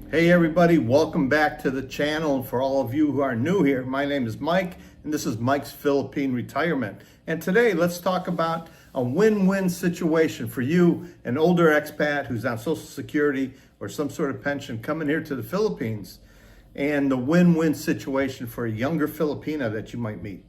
Hey everybody, welcome back to the channel. For all of you who are new here, my name is Mike and this is Mike's Philippine Retirement. And today let's talk about a win-win situation for you, an older expat who's on Social Security or some sort of pension coming here to the Philippines, and the win-win situation for a younger Filipina that you might meet.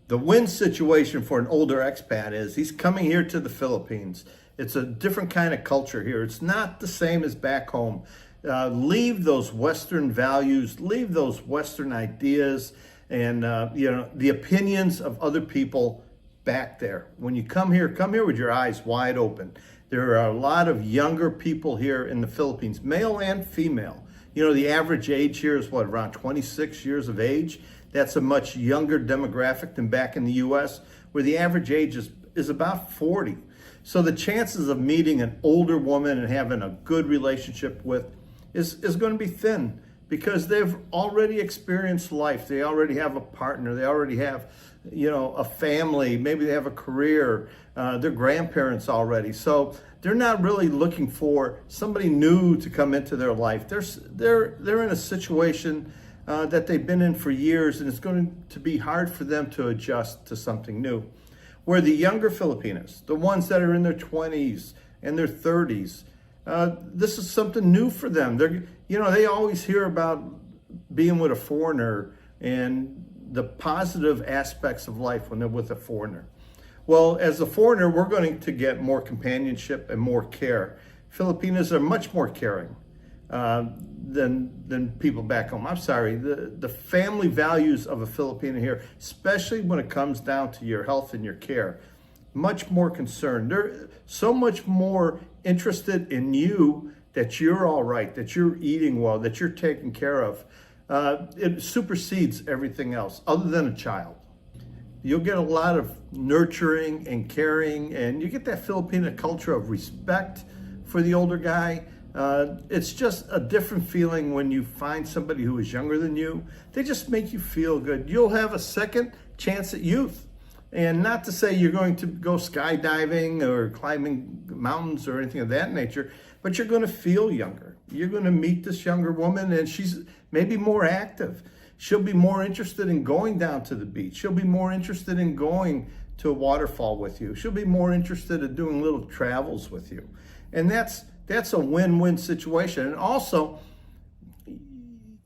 The win situation for an older expat is he's coming here to the Philippines. It's a different kind of culture here. It's not the same as back home. Leave those Western values, leave those Western ideas and the opinions of other people back there. When you come here with your eyes wide open. There are a lot of younger people here in the Philippines, male and female. You know, the average age here is what, around 26 years of age? That's a much younger demographic than back in the US, where the average age is about 40. So the chances of meeting an older woman and having a good relationship with is going to be thin, because they've already experienced life. They already have a partner. They already have, a family. Maybe they have a career. They're grandparents already. So they're not really looking for somebody new to come into their life. They're in a situation that they've been in for years, and it's going to be hard for them to adjust to something new. Where the younger Filipinas, the ones that are in their 20s and their 30s, this is something new for them. They always hear about being with a foreigner and the positive aspects of life when they're with a foreigner. Well, as a foreigner, we're going to get more companionship and more care. Filipinas are much more caring than people back home. I'm sorry, the family values of a Filipino here, especially when it comes down to your health and your care, much more concerned. They're so much more interested in you, that you're all right, that you're eating well, that you're taken care of. It supersedes everything else other than a child. You'll get a lot of nurturing and caring, and you get that Filipino culture of respect for the older guy. It's just a different feeling when you find somebody who is younger than you. They just make you feel good. You'll have a second chance at youth. And not to say you're going to go skydiving or climbing mountains or anything of that nature, but you're going to feel younger. You're going to meet this younger woman, and she's maybe more active. She'll be more interested in going down to the beach. She'll be more interested in going to a waterfall with you. She'll be more interested in doing little travels with you. And that's a win-win situation. And also,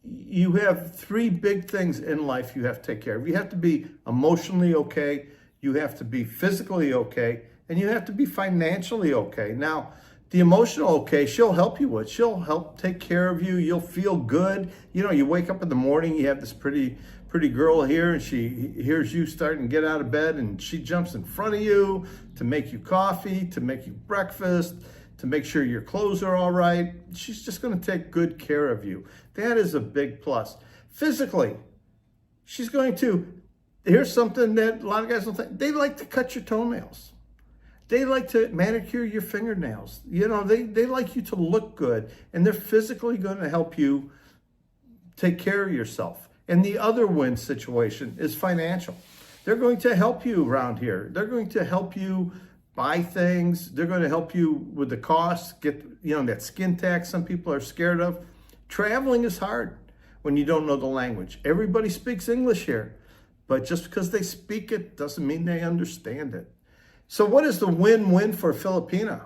you have three big things in life you have to take care of. You have to be emotionally okay, you have to be physically okay, and you have to be financially okay. Now, the emotional okay, she'll help you with. She'll help take care of you. You'll feel good. You wake up in the morning, you have this pretty girl here, and she hears you starting to get out of bed, and she jumps in front of you to make you coffee, to make you breakfast, to make sure your clothes are all right. She's just going to take good care of you. That is a big plus. Physically, she's going to, here's something that a lot of guys don't think, they like to cut your toenails. They like to manicure your fingernails. They like you to look good, and they're physically going to help you take care of yourself. And the other win situation is financial. They're going to help you around here. They're going to help you buy things. They're going to help you with the costs, get, that skin tax some people are scared of. Traveling is hard when you don't know the language. Everybody speaks English here, but just because they speak it doesn't mean they understand it. So what is the win-win for a Filipina?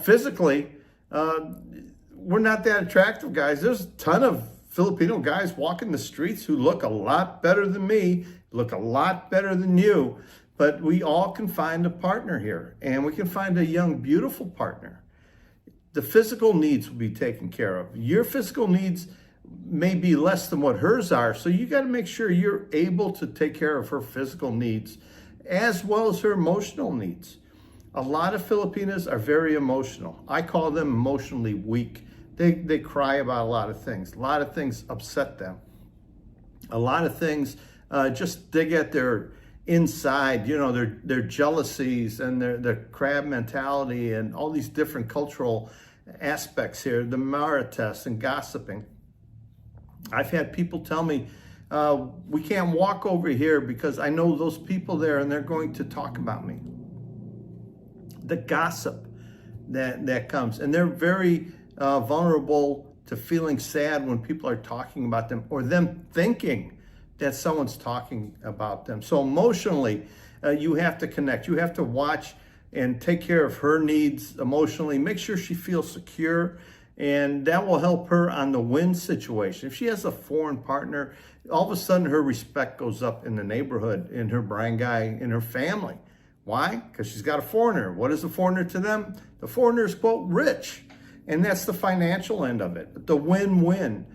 Physically, we're not that attractive guys. There's a ton of Filipino guys walking the streets who look a lot better than me, look a lot better than you. But we all can find a partner here, and we can find a young, beautiful partner. The physical needs will be taken care of. Your physical needs may be less than what hers are, so you got to make sure you're able to take care of her physical needs as well as her emotional needs. A lot of Filipinas are very emotional. I call them emotionally weak. They cry about a lot of things. A lot of things upset them. A lot of things just dig at their inside, their jealousies and their crab mentality and all these different cultural aspects here, the marites and gossiping. I've had people tell me, we can't walk over here because I know those people there and they're going to talk about me. The gossip that comes, and they're very vulnerable to feeling sad when people are talking about them, or them thinking that someone's talking about them. So emotionally, you have to connect. You have to watch and take care of her needs emotionally. Make sure she feels secure, and that will help her on the win situation. If she has a foreign partner, all of a sudden her respect goes up in the neighborhood, in her barangay, in her family. Why? Because she's got a foreigner. What is a foreigner to them? The foreigner is, quote, rich. And that's the financial end of it, the win-win.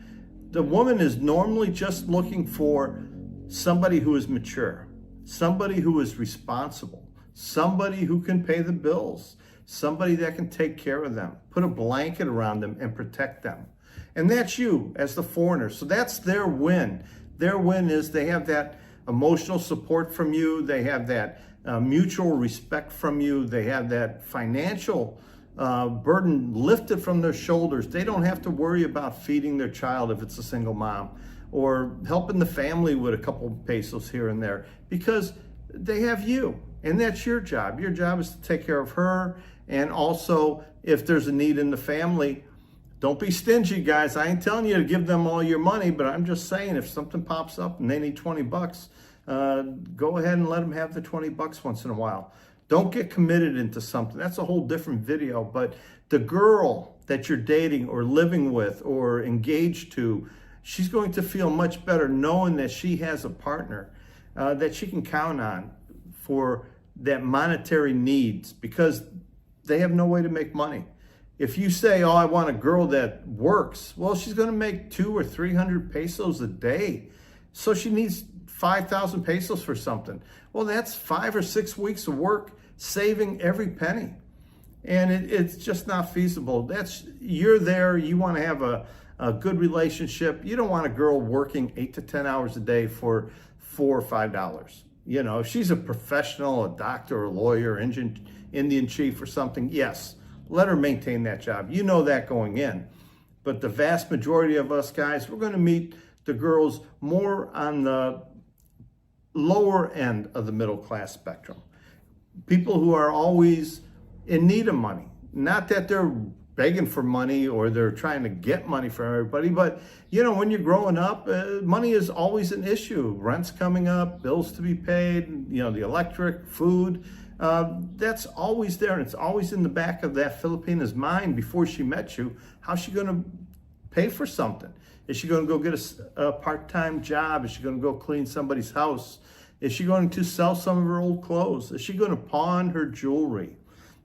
The woman is normally just looking for somebody who is mature, somebody who is responsible, somebody who can pay the bills, somebody that can take care of them, put a blanket around them and protect them. And that's you as the foreigner. So that's their win. Their win is they have that emotional support from you. They have that mutual respect from you. They have that financial burden lifted from their shoulders. They don't have to worry about feeding their child if it's a single mom, or helping the family with a couple of pesos here and there, because they have you. And that's your job. Your job is to take care of her. And also, if there's a need in the family, don't be stingy, guys. I ain't telling you to give them all your money, but I'm just saying, if something pops up and they need 20 bucks, go ahead and let them have the 20 bucks once in a while. Don't get committed into something. That's a whole different video. But the girl that you're dating or living with or engaged to, she's going to feel much better knowing that she has a partner that she can count on for that monetary needs, because they have no way to make money. If you say, oh, I want a girl that works, well, she's going to make 200 or 300 pesos a day. So she needs 5,000 pesos for something. Well, that's 5 or 6 weeks of work, saving every penny. And it's just not feasible. You're there, you want to have a good relationship. You don't want a girl working 8 to 10 hours a day for $4 or $5. You know, if she's a professional, a doctor, a lawyer, Indian chief or something, yes, let her maintain that job. You know that going in. But the vast majority of us guys, we're going to meet the girls more on the lower end of the middle class spectrum. People who are always in need of money. Not that they're begging for money or they're trying to get money from everybody, but you know, when you're growing up, money is always an issue. Rent's coming up, bills to be paid, you know, the electric, food. That's always there, and it's always in the back of that Filipina's mind before she met you. How's she going to pay for something? Is she going to go get a part-time job? Is she going to go clean somebody's house? Is she going to sell some of her old clothes? Is she going to pawn her jewelry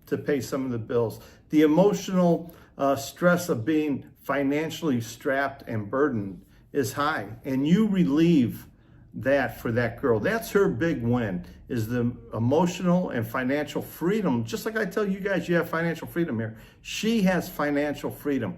to pay some of the bills? The emotional stress of being financially strapped and burdened is high, and you relieve that for that girl. That's her big win, is the emotional and financial freedom. Just like I tell you guys, you have financial freedom here. She has financial freedom.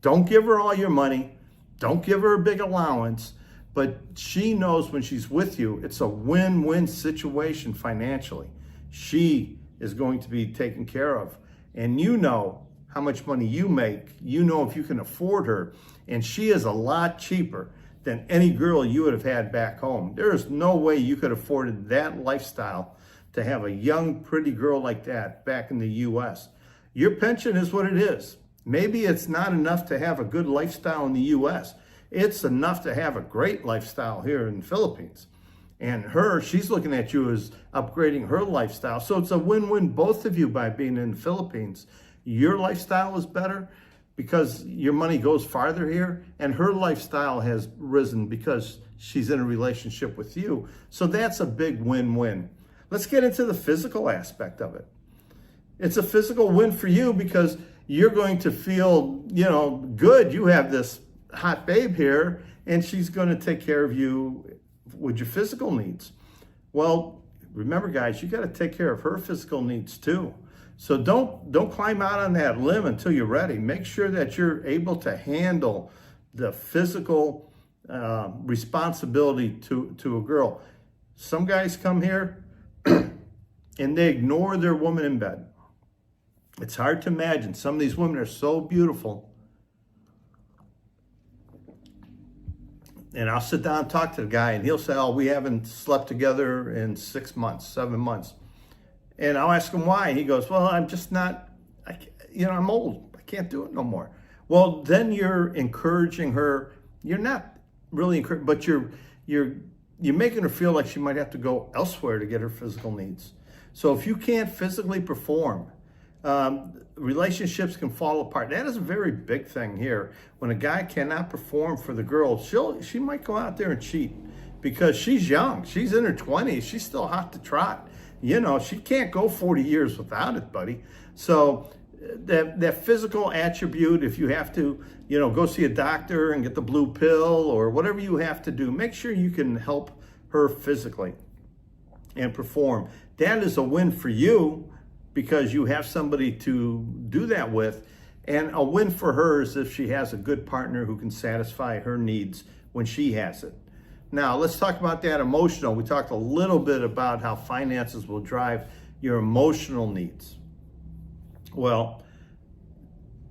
Don't give her all your money. Don't give her a big allowance, but she knows when she's with you, it's a win-win situation financially. She is going to be taken care of, and you know how much money you make. You know if you can afford her, and she is a lot cheaper than any girl you would have had back home. There is no way you could have afforded that lifestyle to have a young, pretty girl like that back in the U.S. Your pension is what it is. Maybe it's not enough to have a good lifestyle in the U.S. It's enough to have a great lifestyle here in the Philippines. And she's looking at you as upgrading her lifestyle. So it's a win-win, both of you, by being in the Philippines. Your lifestyle is better because your money goes farther here, and her lifestyle has risen because she's in a relationship with you. So that's a big win-win. Let's get into the physical aspect of it. It's a physical win for you because you're going to feel, you know, good. You have this hot babe here, and she's going to take care of you with your physical needs. Well, remember, guys, you got to take care of her physical needs too. So don't climb out on that limb until you're ready. Make sure that you're able to handle the physical responsibility to a girl. Some guys come here and they ignore their woman in bed. It's hard to imagine. Some of these women are so beautiful. And I'll sit down and talk to the guy, and he'll say, oh, we haven't slept together in 6 months, 7 months. And I'll ask him why. He goes, well, I'm just not, I'm old. I can't do it no more. Well, then you're encouraging her. You're not really encouraging, but you're making her feel like she might have to go elsewhere to get her physical needs. So if you can't physically perform, relationships can fall apart. That is a very big thing here. When a guy cannot perform for the girl, she might go out there and cheat because she's young. She's in her 20s. She's still hot to trot. You know, she can't go 40 years without it, buddy. So that physical attribute, if you have to, go see a doctor and get the blue pill or whatever you have to do, make sure you can help her physically and perform. That is a win for you because you have somebody to do that with, and a win for her is if she has a good partner who can satisfy her needs when she has it. Now, let's talk about that emotional. We talked a little bit about how finances will drive your emotional needs. Well,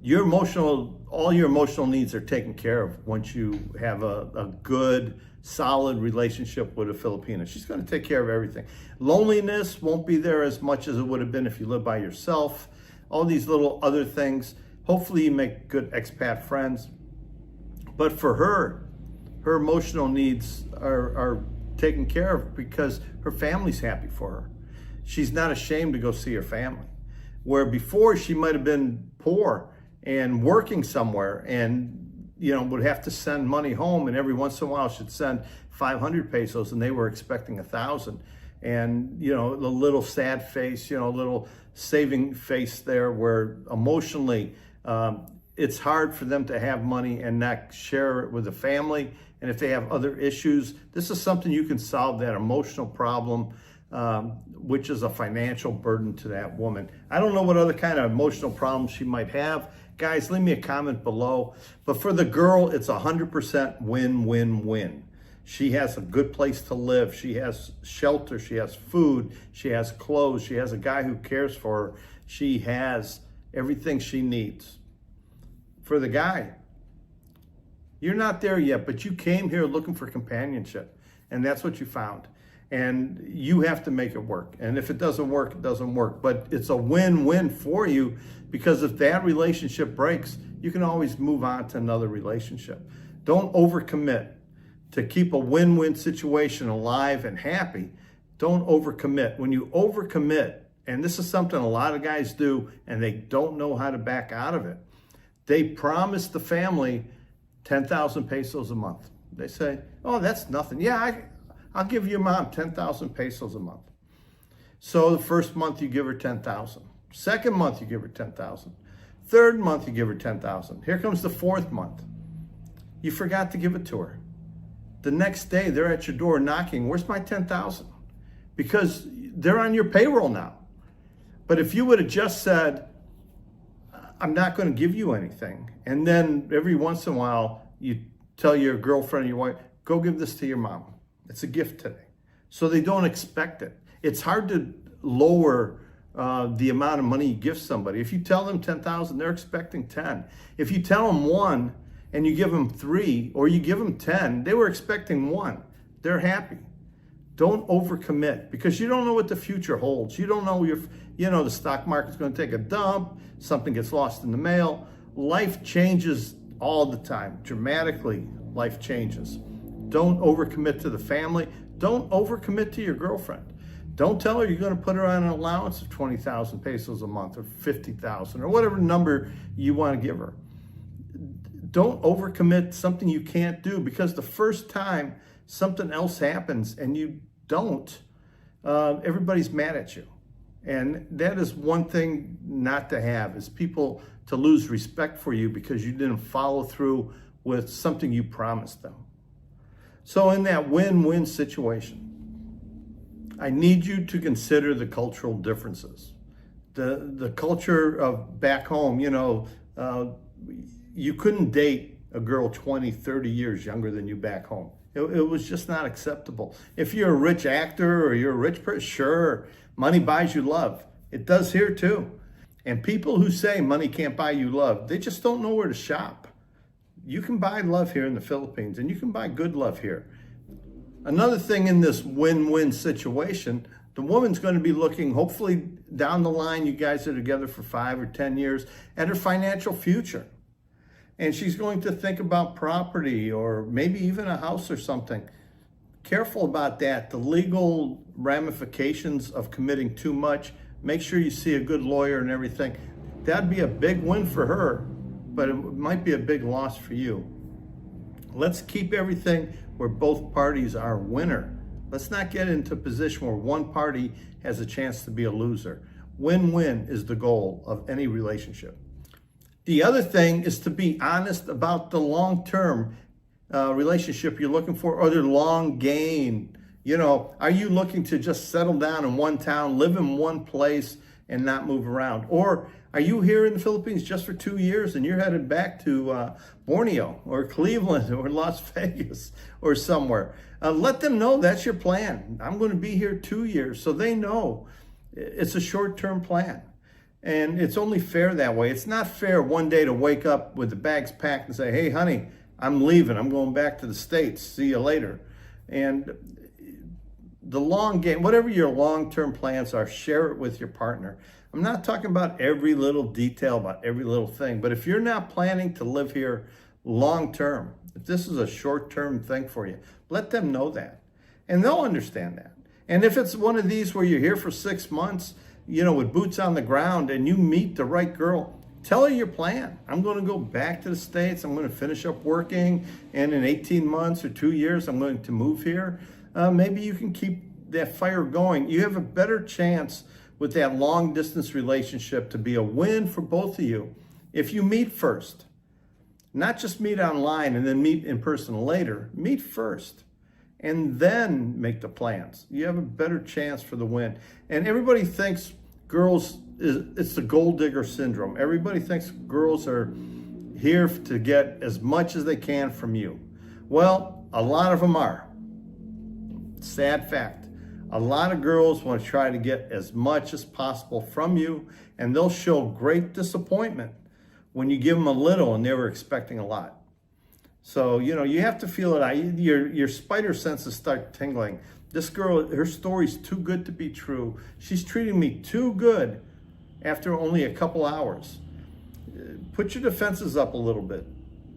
all your emotional needs are taken care of once you have a good, solid relationship with a Filipina. She's going to take care of everything. Loneliness won't be there as much as it would have been if you live by yourself. All these little other things. Hopefully you make good expat friends. But for her emotional needs are taken care of because her family's happy for her. She's not ashamed to go see her family. Where before she might have been poor and working somewhere and would have to send money home, and every once in a while she'd send 500 pesos and they were expecting 1,000. And the little sad face, little saving face there, where emotionally it's hard for them to have money and not share it with the family. And if they have other issues, this is something you can solve, that emotional problem, which is a financial burden to that woman. I don't know what other kind of emotional problems she might have. Guys, leave me a comment below. But for the girl, it's 100% win-win-win. She has a good place to live. She has shelter. She has food. She has clothes. She has a guy who cares for her. She has everything she needs. For the guy, you're not there yet, but you came here looking for companionship, and that's what you found. And you have to make it work. And if it doesn't work, it doesn't work. But it's a win-win for you, because if that relationship breaks, you can always move on to another relationship. Don't overcommit. To keep a win-win situation alive and happy, don't overcommit. When you overcommit, and this is something a lot of guys do, and they don't know how to back out of it. They promise the family 10,000 pesos a month. They say, oh, that's nothing. Yeah, I'll give your mom 10,000 pesos a month. So the first month you give her 10,000. Second month you give her 10,000. Third month you give her 10,000. Here comes the fourth month. You forgot to give it to her. The next day they're at your door knocking, where's my 10,000? Because they're on your payroll now. But if you would have just said, I'm not going to give you anything, and then every once in a while you tell your girlfriend or your wife, go give this to your mom. It's a gift today. So they don't expect it. It's hard to lower the amount of money you give somebody. If you tell them 10,000, they're expecting 10. If you tell them 1 and you give them 3, or you give them 10, they were expecting 1. They're happy. Don't overcommit, because you don't know what the future holds. You don't know the stock market's going to take a dump, something gets lost in the mail. Life changes all the time. Dramatically, life changes. Don't overcommit to the family. Don't overcommit to your girlfriend. Don't tell her you're going to put her on an allowance of 20,000 pesos a month, or 50,000, or whatever number you want to give her. Don't overcommit something you can't do, because the first time something else happens and you don't, everybody's mad at you. And that is one thing not to have, is people to lose respect for you because you didn't follow through with something you promised them. So in that win-win situation, I need you to consider the cultural differences. The culture of back home, you couldn't date a girl 20, 30 years younger than you back home. It was just not acceptable. If you're a rich actor or you're a rich person, sure, money buys you love. It does here too. And people who say money can't buy you love, they just don't know where to shop. You can buy love here in the Philippines, and you can buy good love here. Another thing in this win-win situation, the woman's going to be looking, hopefully down the line, you guys are together for 5 or 10 years, at her financial future. and she's going to think about property or maybe even a house or something. Careful about that. The legal ramifications of committing too much. Make sure you see a good lawyer and everything. That'd be a big win for her, but it might be a big loss for you. Let's keep everything where both parties are a winner. Let's not get into a position where one party has a chance to be a loser. Win-win is the goal of any relationship. The other thing is to be honest about the long-term relationship you're looking for, or the long game. Are you looking to just settle down in one town, live in one place, and not move around? Or are you here in the Philippines just for 2 years and you're headed back to Borneo or Cleveland or Las Vegas or somewhere? Let them know that's your plan. I'm going to be here 2 years, so they know it's a short-term plan. And it's only fair that way. It's not fair one day to wake up with the bags packed and say, hey, honey, I'm leaving. I'm going back to the States. See you later. And the long game, whatever your long-term plans are, share it with your partner. I'm not talking about every little detail, about every little thing, but if you're not planning to live here long-term, if this is a short-term thing for you, let them know that. And they'll understand that. And if it's one of these where you're here for 6 months, with boots on the ground, and you meet the right girl, tell her your plan. I'm going to go back to the States. I'm going to finish up working, and in 18 months or 2 years, I'm going to move here. Maybe you can keep that fire going. You have a better chance with that long distance relationship to be a win for both of you if you meet first. Not just meet online and then meet in person later. Meet first and then make the plans. You have a better chance for the win. And everybody thinks it's the gold digger syndrome. Everybody thinks girls are here to get as much as they can from you. Well, a lot of them are. Sad fact. A lot of girls want to try to get as much as possible from you, and they'll show great disappointment when you give them a little and they were expecting a lot. So, you have to feel it. Your spider senses start tingling. This girl, her story's too good to be true. She's treating me too good after only a couple hours. Put your defenses up a little bit.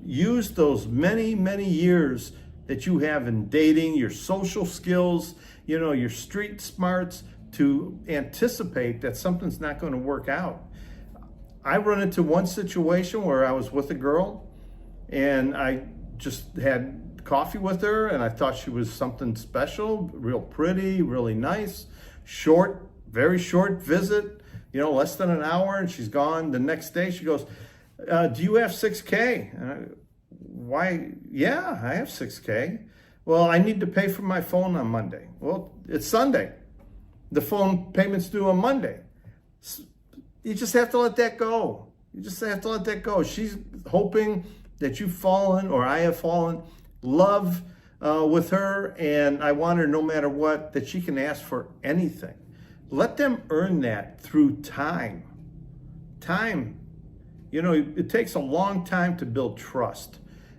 Use those many, many years that you have in dating, your social skills, your street smarts, to anticipate that something's not going to work out. I run into one situation where I was with a girl and I just had coffee with her and I thought she was something special, real pretty, really nice, short, very short visit, less than an hour, and she's gone. The next day she goes, do you have 6K? Why? Yeah, I have 6K. Well, I need to pay for my phone on Monday. Well, it's Sunday. The phone payment's due on Monday. You just have to let that go. She's hoping that you've fallen, or I have fallen, love with her, and I want her, no matter what, that she can ask for anything. Let them earn that through time. Time. It takes a long time to build trust.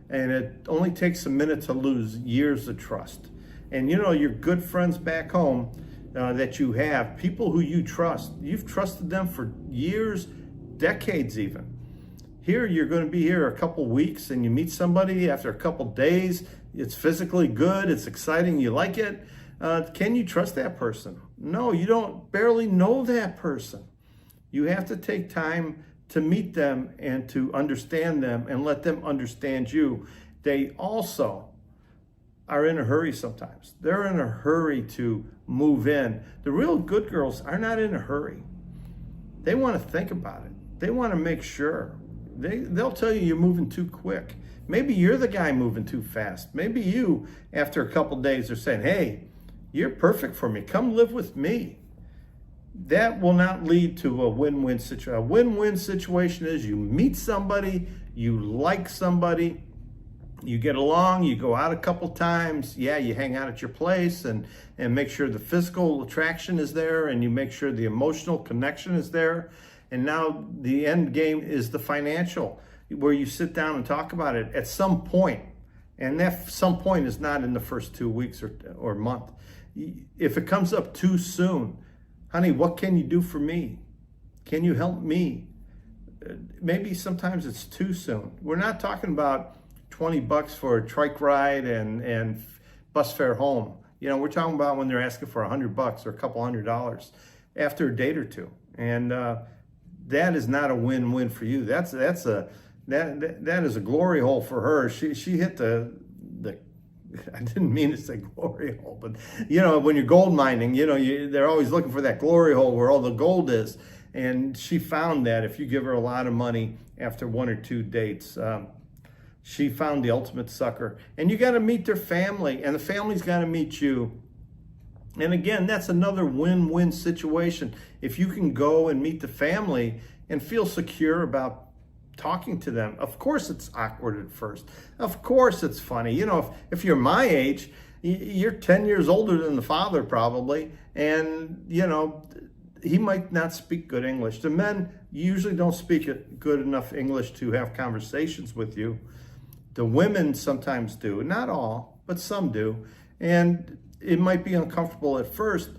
And it only takes a minute to lose years of trust. And your good friends back home that you have, people who you trust, you've trusted them for years, decades even. Here, you're going to be here a couple weeks and you meet somebody after a couple days. It's physically good, it's exciting, you like it. Can you trust that person? No, you don't barely know that person. You have to take time to meet them and to understand them and let them understand you. They also are in a hurry sometimes. They're in a hurry to move in. The real good girls are not in a hurry. They want to think about it. They want to make sure. They'll tell you you're moving too quick. Maybe you're the guy moving too fast. Maybe you, after a couple days, are saying, hey, you're perfect for me. Come live with me. That will not lead to a win-win situation. A win-win situation is you meet somebody, you like somebody, you get along, you go out a couple times, you hang out at your place and make sure the physical attraction is there and you make sure the emotional connection is there. And now the end game is the financial, where you sit down and talk about it at some point. And that some point is not in the first 2 weeks or month. If it comes up too soon, honey, what can you do for me? Can you help me? maybe sometimes it's too soon. We're not talking about $20 for a trike ride and bus fare home. You know, we're talking about when they're asking for $100 or a couple $100 after a date or two. And that is not a win-win for you. That is a glory hole for her. She hit the I didn't mean to say glory hole, but you know, when you're gold mining, you know, they're always looking for that glory hole where all the gold is. And she found that if you give her a lot of money after 1 or 2 dates, she found the ultimate sucker. And you got to meet their family, and the family's got to meet you. And again, that's another win-win situation. If you can go and meet the family and feel secure about talking to them. Of course it's awkward at first. Of course it's funny. You know, if you're my age, you're 10 years older than the father probably, and you know, he might not speak good English. The men usually don't speak good enough English to have conversations with you. The women sometimes do, not all, but some do. And it might be uncomfortable at first,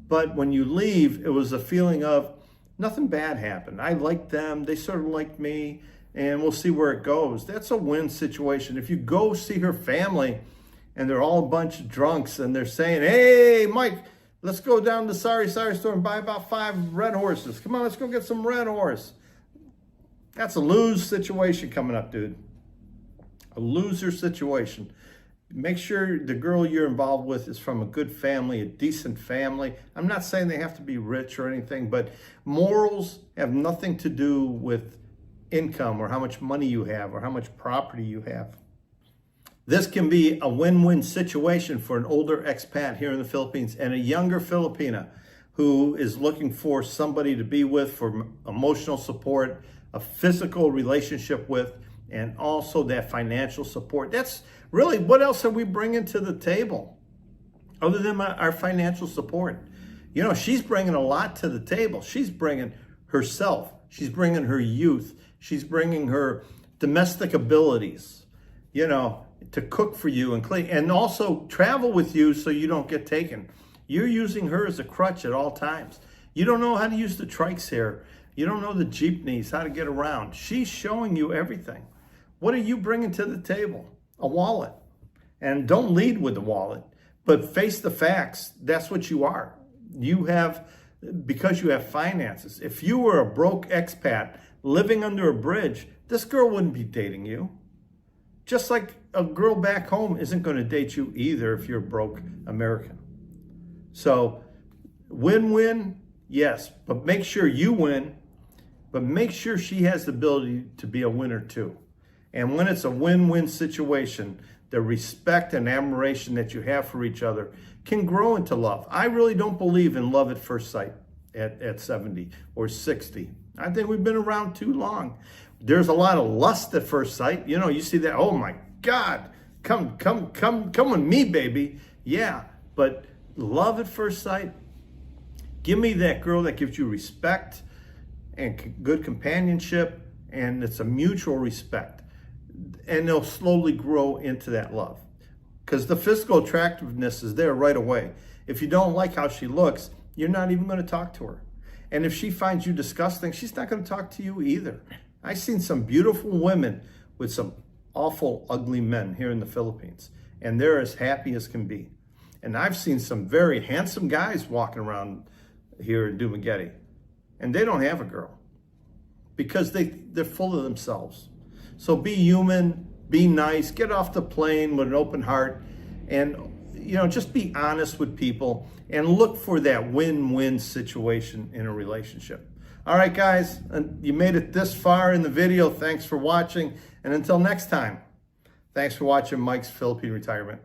but when you leave, it was a feeling of nothing bad happened. I liked them, they sort of liked me, and we'll see where it goes. That's a win situation. If you go see her family and they're all a bunch of drunks and they're saying, hey, Mike, let's go down to the Sari store and buy about 5 red horses. Come on, let's go get some red horse. That's a lose situation coming up, dude. A loser situation. Make sure the girl you're involved with is from a good family, a decent family. I'm not saying they have to be rich or anything, but morals have nothing to do with income or how much money you have or how much property you have. This can be a win-win situation for an older expat here in the Philippines and a younger Filipina who is looking for somebody to be with for emotional support, a physical relationship with, and also that financial support. That's really, what else are we bringing to the table other than our financial support? You know, she's bringing a lot to the table. She's bringing herself. She's bringing her youth. She's bringing her domestic abilities, you know, to cook for you and clean, and also travel with you so you don't get taken. You're using her as a crutch at all times. You don't know how to use the trikes here. You don't know the jeepneys, how to get around. She's showing you everything. What are you bringing to the table? A wallet. And don't lead with the wallet, but face the facts. That's what you are. You have, because you have finances. If you were a broke expat living under a bridge, this girl wouldn't be dating you. Just like a girl back home isn't going to date you either if you're a broke American. So win-win, yes, but make sure you win, but make sure she has the ability to be a winner too. And when it's a win-win situation, the respect and admiration that you have for each other can grow into love. I really don't believe in love at first sight at 70 or 60. I think we've been around too long. There's a lot of lust at first sight. You know, you see that, oh my God, come with me, baby. Yeah, but love at first sight, give me that girl that gives you respect and good companionship, and it's a mutual respect. And they'll slowly grow into that love. Because the physical attractiveness is there right away. If you don't like how she looks, you're not even going to talk to her. And if she finds you disgusting, she's not going to talk to you either. I've seen some beautiful women with some awful, ugly men here in the Philippines. And they're as happy as can be. And I've seen some very handsome guys walking around here in Dumaguete. And they don't have a girl. Because they're full of themselves. So be human, be nice, get off the plane with an open heart, and you know, just be honest with people and look for that win-win situation in a relationship. All right, guys, you made it this far in the video. Thanks for watching, and until next time, thanks for watching Mike's Philippine Retirement.